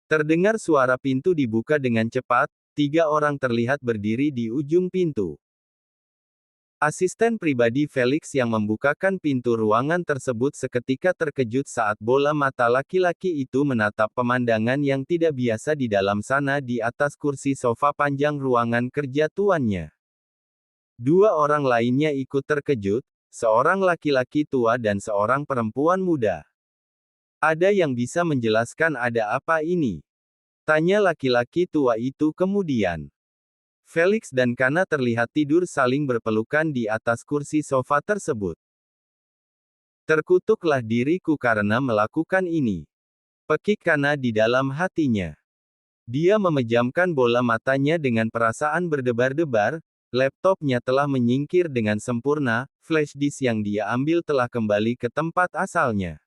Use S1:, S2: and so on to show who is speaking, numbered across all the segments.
S1: Terdengar suara pintu dibuka dengan cepat, 3 orang terlihat berdiri di ujung pintu. Asisten pribadi Felix yang membukakan pintu ruangan tersebut seketika terkejut saat bola mata laki-laki itu menatap pemandangan yang tidak biasa di dalam sana di atas kursi sofa panjang ruangan kerja tuannya. 2 orang lainnya ikut terkejut, seorang laki-laki tua dan seorang perempuan muda. Ada yang bisa menjelaskan ada apa ini? Tanya laki-laki tua itu kemudian. Felix dan Kana terlihat tidur saling berpelukan di atas kursi sofa tersebut. Terkutuklah diriku karena melakukan ini. Pekik Kana di dalam hatinya. Dia memejamkan bola matanya dengan perasaan berdebar-debar, laptopnya telah menyingkir dengan sempurna, flash disk yang dia ambil telah kembali ke tempat asalnya.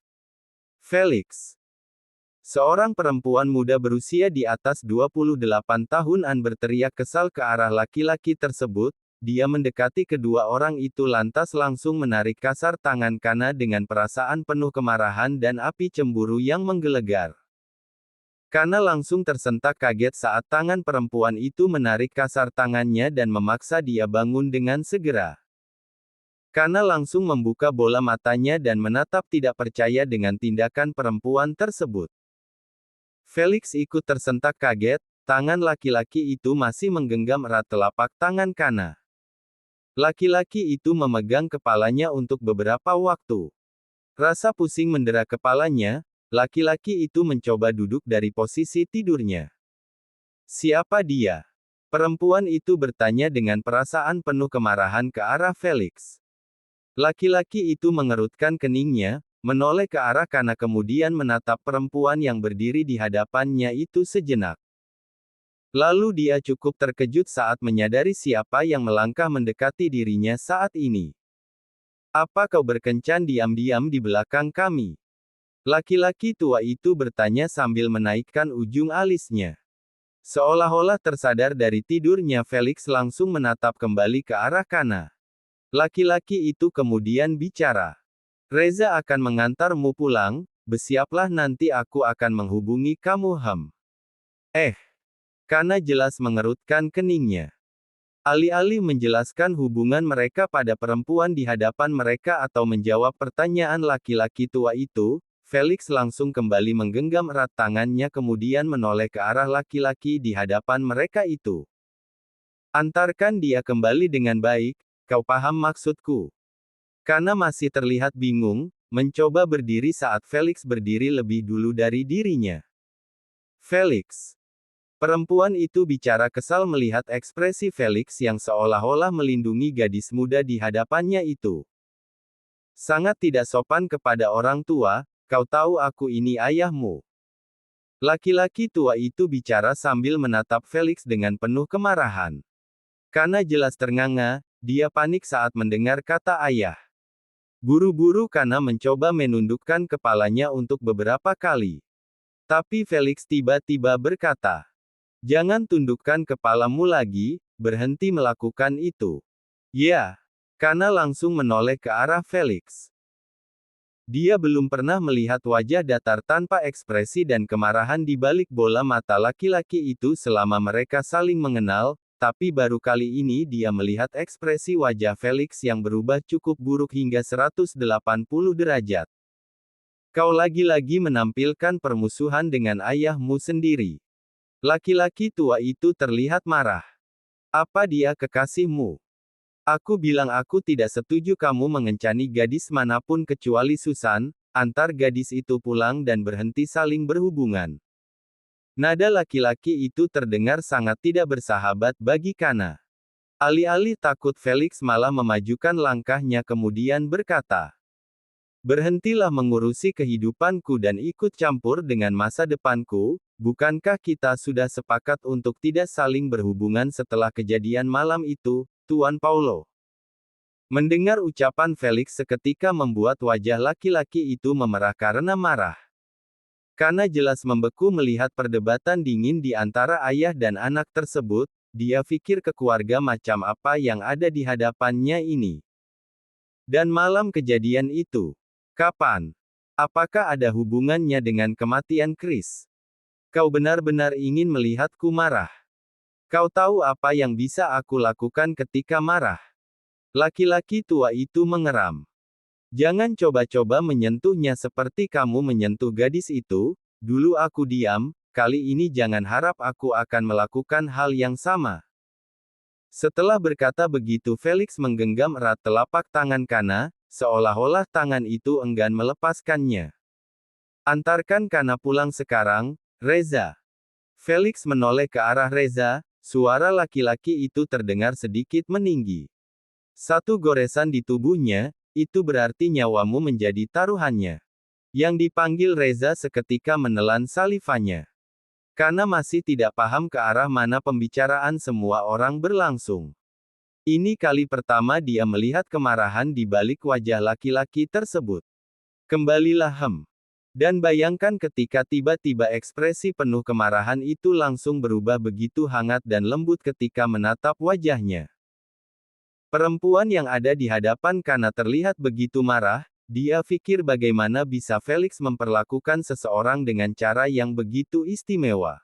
S1: Felix. Seorang perempuan muda berusia di atas 28 tahunan berteriak kesal ke arah laki-laki tersebut, dia mendekati kedua orang itu lantas langsung menarik kasar tangan Kana dengan perasaan penuh kemarahan dan api cemburu yang menggelegar. Kana langsung tersentak kaget saat tangan perempuan itu menarik kasar tangannya dan memaksa dia bangun dengan segera. Kana langsung membuka bola matanya dan menatap tidak percaya dengan tindakan perempuan tersebut. Felix ikut tersentak kaget, tangan laki-laki itu masih menggenggam erat telapak tangan Kana. Laki-laki itu memegang kepalanya untuk beberapa waktu. Rasa pusing mendera kepalanya, laki-laki itu mencoba duduk dari posisi tidurnya. Siapa dia? Perempuan itu bertanya dengan perasaan penuh kemarahan ke arah Felix. Laki-laki itu mengerutkan keningnya, menoleh ke arah Kana kemudian menatap perempuan yang berdiri di hadapannya itu sejenak. Lalu dia cukup terkejut saat menyadari siapa yang melangkah mendekati dirinya saat ini. Apa kau berkencan diam-diam di belakang kami? Laki-laki tua itu bertanya sambil menaikkan ujung alisnya. Seolah-olah tersadar dari tidurnya Felix langsung menatap kembali ke arah Kana. Laki-laki itu kemudian bicara. Reza akan mengantarmu pulang, bersiaplah nanti aku akan menghubungi kamu Kana jelas mengerutkan keningnya. Alih-alih menjelaskan hubungan mereka pada perempuan di hadapan mereka atau menjawab pertanyaan laki-laki tua itu, Felix langsung kembali menggenggam erat tangannya kemudian menoleh ke arah laki-laki di hadapan mereka itu. Antarkan dia kembali dengan baik, kau paham maksudku? Kana masih terlihat bingung, mencoba berdiri saat Felix berdiri lebih dulu dari dirinya. Felix. Perempuan itu bicara kesal melihat ekspresi Felix yang seolah-olah melindungi gadis muda di hadapannya itu. Sangat tidak sopan kepada orang tua, kau tahu aku ini ayahmu. Laki-laki tua itu bicara sambil menatap Felix dengan penuh kemarahan. Kana jelas ternganga, dia panik saat mendengar kata ayah. Buru-buru Kana mencoba menundukkan kepalanya untuk beberapa kali. Tapi Felix tiba-tiba berkata, "Jangan tundukkan kepalamu lagi, berhenti melakukan itu." Ya, Kana langsung menoleh ke arah Felix. Dia belum pernah melihat wajah datar tanpa ekspresi dan kemarahan di balik bola mata laki-laki itu selama mereka saling mengenal, tapi baru kali ini dia melihat ekspresi wajah Felix yang berubah cukup buruk hingga 180 derajat. Kau lagi-lagi menampilkan permusuhan dengan ayahmu sendiri. Laki-laki tua itu terlihat marah. Apa dia kekasihmu? Aku bilang aku tidak setuju kamu mengencani gadis manapun kecuali Susan, antar gadis itu pulang dan berhenti saling berhubungan. Nada laki-laki itu terdengar sangat tidak bersahabat bagi Kana. Alih-alih takut Felix malah memajukan langkahnya kemudian berkata, "Berhentilah mengurusi kehidupanku dan ikut campur dengan masa depanku, bukankah kita sudah sepakat untuk tidak saling berhubungan setelah kejadian malam itu, Tuan Paulo?" Mendengar ucapan Felix seketika membuat wajah laki-laki itu memerah karena marah. Kana jelas membeku melihat perdebatan dingin di antara ayah dan anak tersebut, dia pikir ke keluarga macam apa yang ada di hadapannya ini. Dan malam kejadian itu. Kapan? Apakah ada hubungannya dengan kematian Chris? Kau benar-benar ingin melihatku marah. Kau tahu apa yang bisa aku lakukan ketika marah. Laki-laki tua itu mengeram. Jangan coba-coba menyentuhnya seperti kamu menyentuh gadis itu. Dulu aku diam, kali ini jangan harap aku akan melakukan hal yang sama. Setelah berkata begitu Felix menggenggam erat telapak tangan Kana, seolah-olah tangan itu enggan melepaskannya. Antarkan Kana pulang sekarang, Reza. Felix menoleh ke arah Reza, suara laki-laki itu terdengar sedikit meninggi. Satu goresan di tubuhnya, itu berarti nyawamu menjadi taruhannya. Yang dipanggil Reza seketika menelan salivanya. Karena masih tidak paham ke arah mana pembicaraan semua orang berlangsung. Ini kali pertama dia melihat kemarahan di balik wajah laki-laki tersebut. Kembalilah Dan bayangkan ketika tiba-tiba ekspresi penuh kemarahan itu langsung berubah begitu hangat dan lembut ketika menatap wajahnya. Perempuan yang ada di hadapan Kana terlihat begitu marah, dia pikir bagaimana bisa Felix memperlakukan seseorang dengan cara yang begitu istimewa.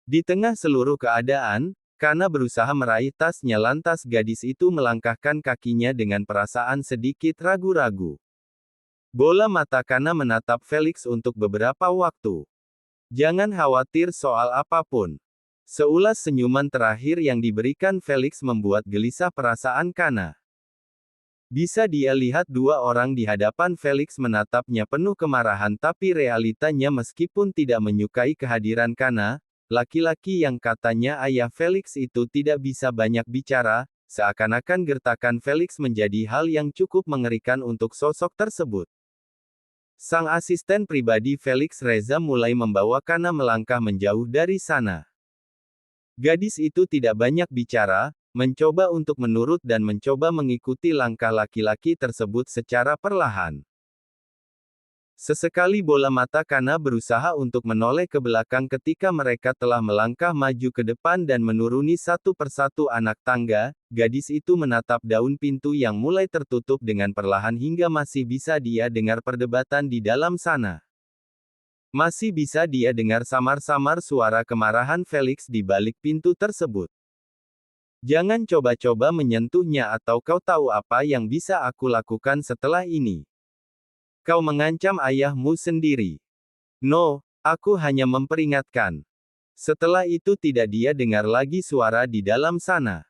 S1: Di tengah seluruh keadaan, Kana berusaha meraih tasnya lantas gadis itu melangkahkan kakinya dengan perasaan sedikit ragu-ragu. Bola mata Kana menatap Felix untuk beberapa waktu. Jangan khawatir soal apapun. Seulas senyuman terakhir yang diberikan Felix membuat gelisah perasaan Kana. Bisa dia lihat dua orang di hadapan Felix menatapnya penuh kemarahan tapi realitanya meskipun tidak menyukai kehadiran Kana, laki-laki yang katanya ayah Felix itu tidak bisa banyak bicara, seakan-akan gertakan Felix menjadi hal yang cukup mengerikan untuk sosok tersebut. Sang asisten pribadi Felix Reza mulai membawa Kana melangkah menjauh dari sana. Gadis itu tidak banyak bicara, mencoba untuk menurut dan mencoba mengikuti langkah laki-laki tersebut secara perlahan. Sesekali bola mata Kana berusaha untuk menoleh ke belakang ketika mereka telah melangkah maju ke depan dan menuruni satu persatu anak tangga, gadis itu menatap daun pintu yang mulai tertutup dengan perlahan hingga masih bisa dia dengar perdebatan di dalam sana. Masih bisa dia dengar samar-samar suara kemarahan Felix di balik pintu tersebut. Jangan coba-coba menyentuhnya atau kau tahu apa yang bisa aku lakukan setelah ini. Kau mengancam ayahmu sendiri. No, aku hanya memperingatkan. Setelah itu tidak dia dengar lagi suara di dalam sana.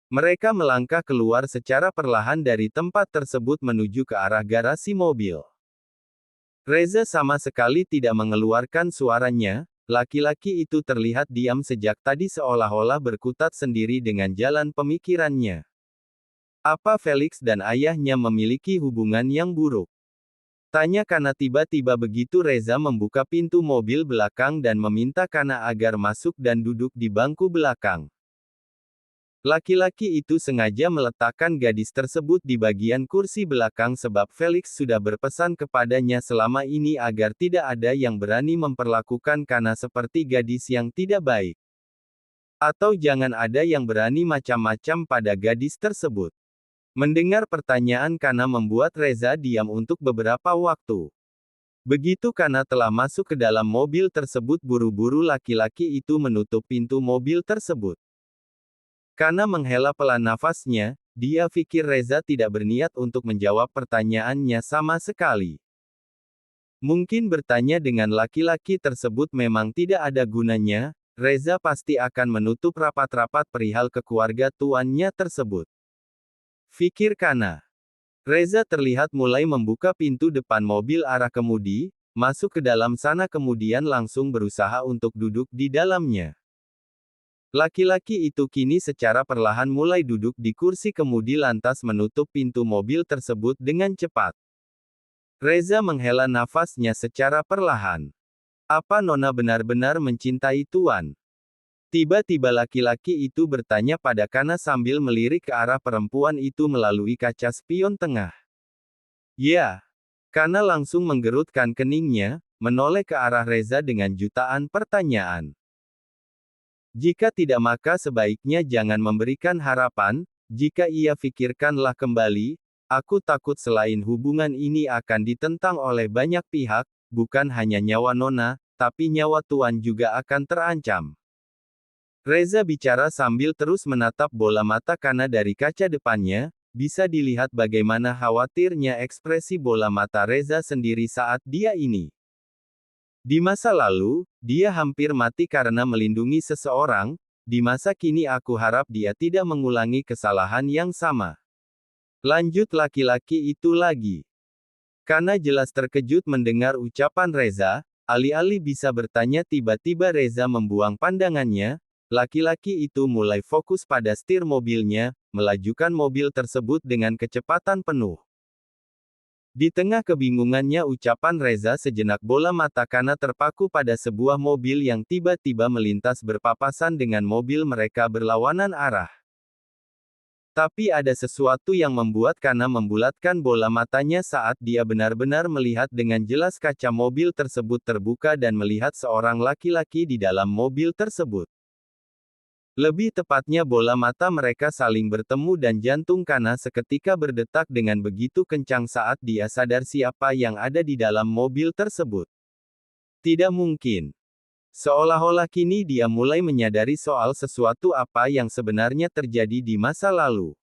S1: Mereka melangkah keluar secara perlahan dari tempat tersebut menuju ke arah garasi mobil. Reza sama sekali tidak mengeluarkan suaranya, laki-laki itu terlihat diam sejak tadi seolah-olah berkutat sendiri dengan jalan pemikirannya. Apa Felix dan ayahnya memiliki hubungan yang buruk? Tanya Kana tiba-tiba begitu Reza membuka pintu mobil belakang dan meminta Kana agar masuk dan duduk di bangku belakang. Laki-laki itu sengaja meletakkan gadis tersebut di bagian kursi belakang sebab Felix sudah berpesan kepadanya selama ini agar tidak ada yang berani memperlakukan Kana seperti gadis yang tidak baik. Atau jangan ada yang berani macam-macam pada gadis tersebut. Mendengar pertanyaan Kana membuat Reza diam untuk beberapa waktu. Begitu Kana telah masuk ke dalam mobil tersebut buru-buru laki-laki itu menutup pintu mobil tersebut. Kana menghela pelan nafasnya, dia pikir Reza tidak berniat untuk menjawab pertanyaannya sama sekali. Mungkin bertanya dengan laki-laki tersebut memang tidak ada gunanya, Reza pasti akan menutup rapat-rapat perihal keluarga tuannya tersebut. Pikir Kana. Reza terlihat mulai membuka pintu depan mobil arah kemudi, masuk ke dalam sana kemudian langsung berusaha untuk duduk di dalamnya. Laki-laki itu kini secara perlahan mulai duduk di kursi kemudi lantas menutup pintu mobil tersebut dengan cepat. Reza menghela nafasnya secara perlahan. Apa Nona benar-benar mencintai Tuan? Tiba-tiba laki-laki itu bertanya pada Kana sambil melirik ke arah perempuan itu melalui kaca spion tengah. Ya. Kana langsung menggerutkan keningnya, menoleh ke arah Reza dengan jutaan pertanyaan. Jika tidak maka sebaiknya jangan memberikan harapan, jika ia pikirkanlah kembali, aku takut selain hubungan ini akan ditentang oleh banyak pihak, bukan hanya nyawa Nona, tapi nyawa Tuan juga akan terancam. Reza bicara sambil terus menatap bola mata Kana dari kaca depannya, bisa dilihat bagaimana khawatirnya ekspresi bola mata Reza sendiri saat dia ini. Di masa lalu, dia hampir mati karena melindungi seseorang, di masa kini aku harap dia tidak mengulangi kesalahan yang sama. Lanjut laki-laki itu lagi. Kana jelas terkejut mendengar ucapan Reza, alih-alih bisa bertanya tiba-tiba Reza membuang pandangannya, laki-laki itu mulai fokus pada setir mobilnya, melajukan mobil tersebut dengan kecepatan penuh. Di tengah kebingungannya ucapan Reza sejenak bola mata Kana terpaku pada sebuah mobil yang tiba-tiba melintas berpapasan dengan mobil mereka berlawanan arah. Tapi ada sesuatu yang membuat Kana membulatkan bola matanya saat dia benar-benar melihat dengan jelas kaca mobil tersebut terbuka dan melihat seorang laki-laki di dalam mobil tersebut. Lebih tepatnya bola mata mereka saling bertemu dan jantung Kana seketika berdetak dengan begitu kencang saat dia sadar siapa yang ada di dalam mobil tersebut. Tidak mungkin. Seolah-olah kini dia mulai menyadari soal sesuatu apa yang sebenarnya terjadi di masa lalu.